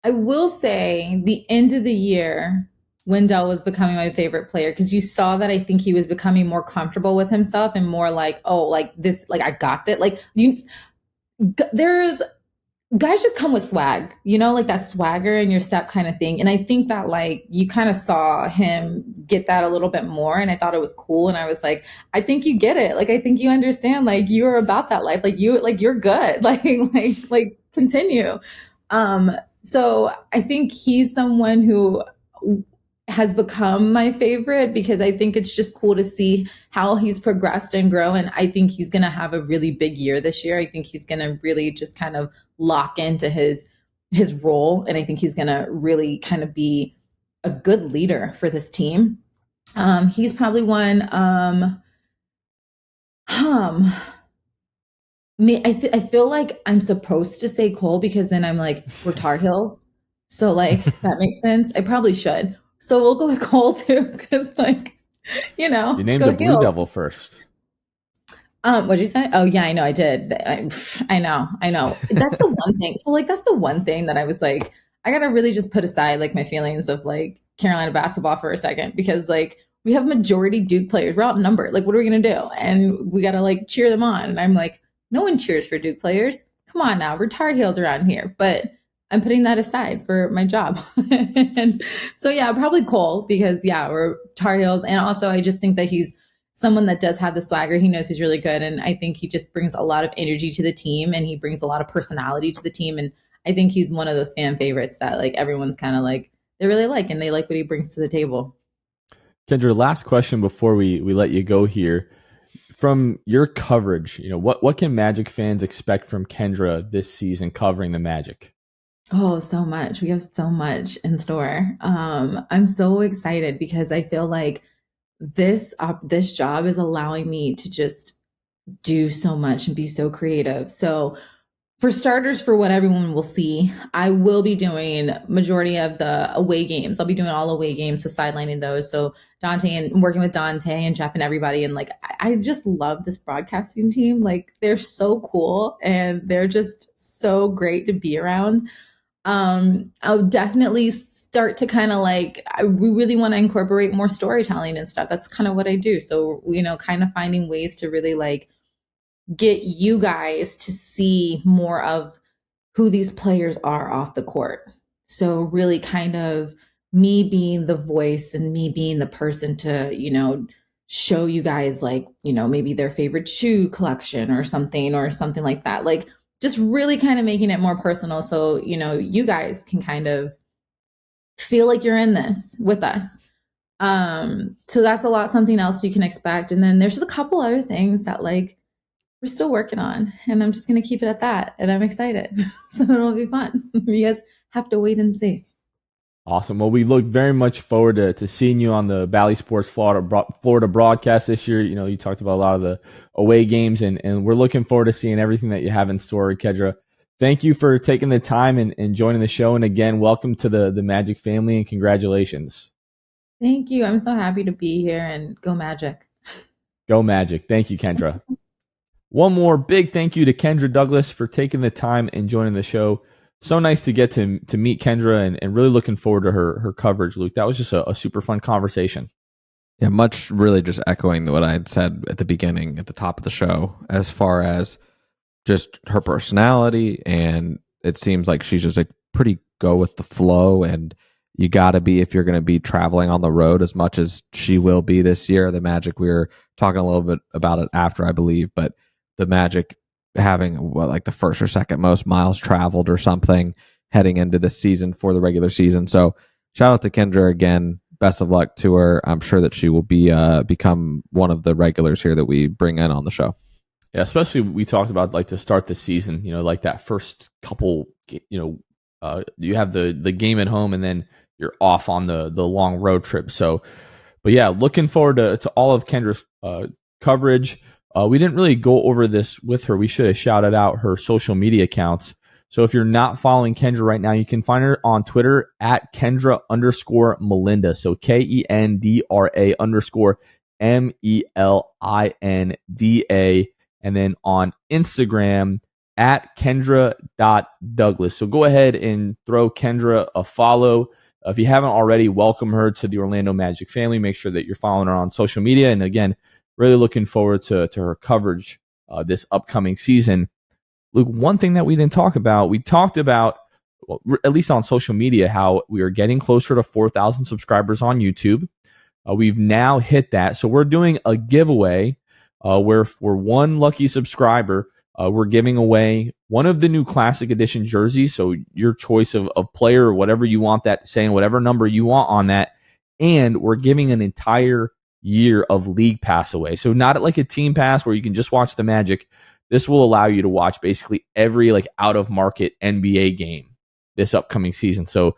will say the end of the year, Wendell was becoming my favorite player because you saw that I think he was becoming more comfortable with himself and more like, oh, like this, like I got that. Like there's guys just come with swag, like that swagger in your step kind of thing. And I think that like you kind of saw him get that a little bit more. And I thought it was cool. And I was like, I think you get it. Like, I think you understand, like you're about that life. Like you're good. Like continue. So I think he's someone who has become my favorite because I think it's just cool to see how he's progressed and grown. And I think he's going to have a really big year this year. I think he's going to really just kind of lock into his role. And I think he's going to really kind of be a good leader for this team. He's probably one, I feel like I'm supposed to say Cole because then I'm like, we're Tar Heels. So like, that makes sense. I probably should. So we'll go with Cole too, because like, you named a Blue Devil first. What'd you say? Oh yeah, I know I did. I know. That's the one thing. So like, that's the one thing that I was like, I gotta really just put aside like my feelings of like Carolina basketball for a second because like we have majority Duke players. We're outnumbered. Like, what are we gonna do? And we gotta like cheer them on. And I'm like, no one cheers for Duke players. Come on now, we're Tar Heels around here, but I'm putting that aside for my job. And so, yeah, probably Cole because, yeah, we're Tar Heels. And also, I just think that he's someone that does have the swagger. He knows he's really good. And I think he just brings a lot of energy to the team and he brings a lot of personality to the team. And I think he's one of those fan favorites that like everyone's kind of like, they really like and they like what he brings to the table. Kendra, last question before we let you go here. From your coverage, what can Magic fans expect from Kendra this season covering the Magic? Oh, so much. We have so much in store. I'm so excited because I feel like this job is allowing me to just do so much and be so creative. So for starters, for what everyone will see, I will be doing majority of the away games. I'll be doing all away games, so sidelining those. So Dante and working with Dante and Jeff and everybody. And like, I just love this broadcasting team. Like they're so cool and they're just so great to be around. I'll definitely start to kind of like, we really want to incorporate more storytelling and stuff. That's kind of what I do. So, kind of finding ways to really like get you guys to see more of who these players are off the court. So really kind of me being the voice and me being the person to, show you guys like, maybe their favorite shoe collection or something like that. Like just really kind of making it more personal. So, you guys can kind of feel like you're in this with us. So that's something else you can expect. And then there's a couple other things that like we're still working on, and I'm just going to keep it at that. And I'm excited. So it'll be fun. You guys have to wait and see. Awesome. Well, we look very much forward to seeing you on the Bally Sports Florida broadcast this year. You talked about a lot of the away games, and we're looking forward to seeing everything that you have in store, Kendra. Thank you for taking the time and joining the show. And again, welcome to the Magic family, and congratulations. Thank you. I'm so happy to be here, and go Magic. Go Magic. Thank you, Kendra. One more big thank you to Kendra Douglas for taking the time and joining the show. So nice to get to meet Kendra, and really looking forward to her coverage, Luke. That was just a super fun conversation. Yeah, much really just echoing what I had said at the beginning, at the top of the show, as far as just her personality. And it seems like she's just like pretty go with the flow. And you got to be, if you're going to be traveling on the road as much as she will be this year. The Magic, we were talking a little bit about it after, I believe, but the Magic having like the first or second most miles traveled or something heading into the season for the regular season. So shout out to Kendra again. Best of luck to her. I'm sure that she will become one of the regulars here that we bring in on the show. Yeah, especially we talked about like to start the season, like that first couple, you have the game at home and then you're off on the long road trip. So, but yeah, looking forward to all of Kendra's coverage. We didn't really go over this with her. We should have shouted out her social media accounts. So if you're not following Kendra right now, you can find her on Twitter at Kendra_Melinda. So KENDRA_MELINDA. And then on Instagram at Kendra.Douglas. So go ahead and throw Kendra a follow. If you haven't already, welcome her to the Orlando Magic family. Make sure that you're following her on social media. And again, really looking forward to her coverage this upcoming season. Luke, one thing that we didn't talk about, we talked about, well, at least on social media, how we are getting closer to 4,000 subscribers on YouTube. We've now hit that. So we're doing a giveaway where for one lucky subscriber, we're giving away one of the new Classic Edition jerseys. So your choice of player or whatever you want that to say and whatever number you want on that. And we're giving an entire year of League Pass away. So not like a team pass where you can just watch the Magic. This will allow you to watch basically every like out of market NBA game this upcoming season. So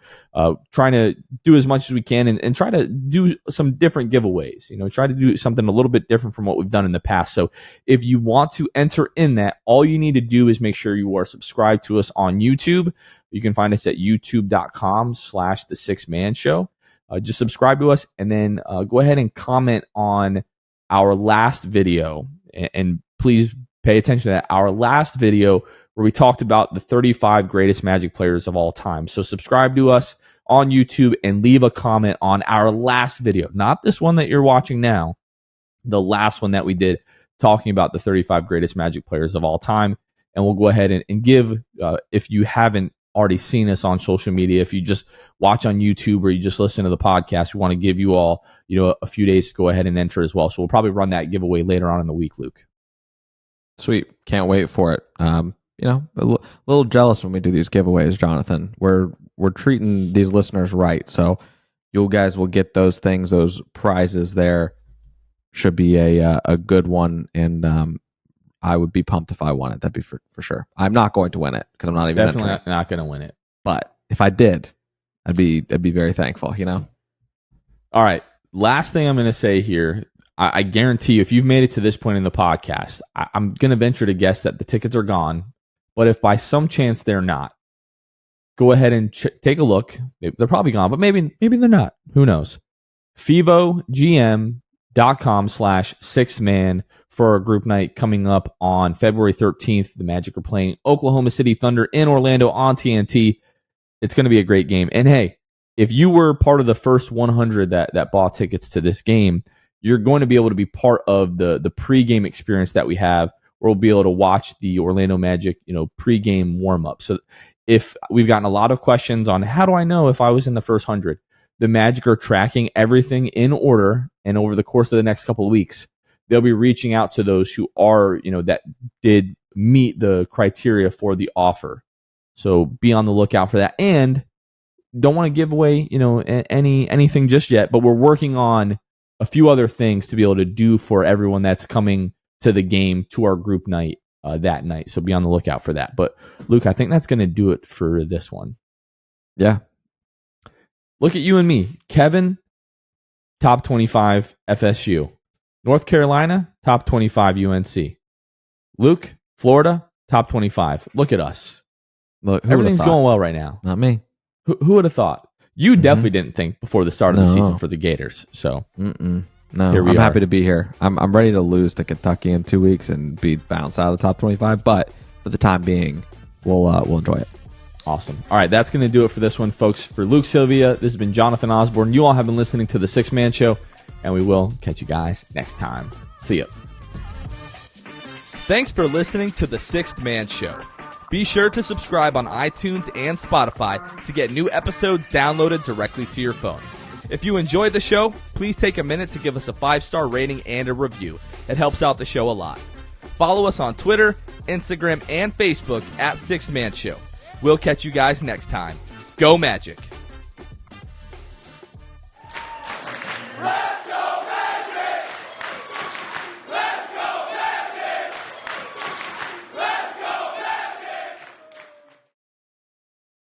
trying to do as much as we can and try to do some different giveaways, try to do something a little bit different from what we've done in the past. So if you want to enter in that, all you need to do is make sure you are subscribed to us on YouTube. You can find us at youtube.com/The Sixth Man Show. Just subscribe to us and then go ahead and comment on our last video. And please pay attention to that. Our last video where we talked about the 35 greatest Magic players of all time. So subscribe to us on YouTube and leave a comment on our last video. Not this one that you're watching now. The last one that we did talking about the 35 greatest Magic players of all time. And we'll go ahead and give, if you haven't already seen us on social media, if you just watch on YouTube or you just listen to the podcast, we want to give you all, a few days to go ahead and enter as well. So we'll probably run that giveaway later on in the week, Luke. Sweet. Can't wait for it. A little jealous when we do these giveaways, Jonathan. We're treating these listeners right. So you guys will get those things, those prizes there. Should be a good one. And I would be pumped if I won it. That'd be for sure. I'm not going to win it because I'm not even definitely not going to win it. But if I did, I'd be very thankful, All right. Last thing I'm going to say here. I guarantee you, if you've made it to this point in the podcast, I'm going to venture to guess that the tickets are gone. But if by some chance they're not, go ahead and take a look. They're probably gone, but maybe they're not. Who knows? FevoGM.com/sixthman for a group night coming up on February 13th. The Magic are playing Oklahoma City Thunder in Orlando on TNT. It's going to be a great game. And hey, if you were part of the first 100 that bought tickets to this game, you're going to be able to be part of the pregame experience that we have, where we'll be able to watch the Orlando Magic, pregame warm up. So if we've gotten a lot of questions on how do I know if I was in the first 100, the Magic are tracking everything in order, and over the course of the next couple of weeks, they'll be reaching out to those who are, that did meet the criteria for the offer. So be on the lookout for that. And don't want to give away, anything just yet, but we're working on a few other things to be able to do for everyone that's coming to the game, to our group night that night. So be on the lookout for that. But Luke, I think that's going to do it for this one. Yeah. Look at you and me. Kevin, top 25 FSU. North Carolina, top 25 UNC. Luke, Florida, top 25. Look at us. Look, everything's going well right now. Not me. Who would have thought? You definitely didn't think before the start of the season for the Gators. So no, I'm happy to be here. I'm ready to lose to Kentucky in 2 weeks and be bounced out of the top 25. But for the time being, we'll enjoy it. Awesome. All right, that's going to do it for this one, folks. For Luke Sylvia, this has been Jonathan Osborne. You all have been listening to The Sixth Man Show, and we will catch you guys next time. See ya. Thanks for listening to The Sixth Man Show. Be sure to subscribe on iTunes and Spotify to get new episodes downloaded directly to your phone. If you enjoyed the show, please take a minute to give us a 5-star rating and a review. It helps out the show a lot. Follow us on Twitter, Instagram, and Facebook at Sixth Man Show. We'll catch you guys next time. Go Magic!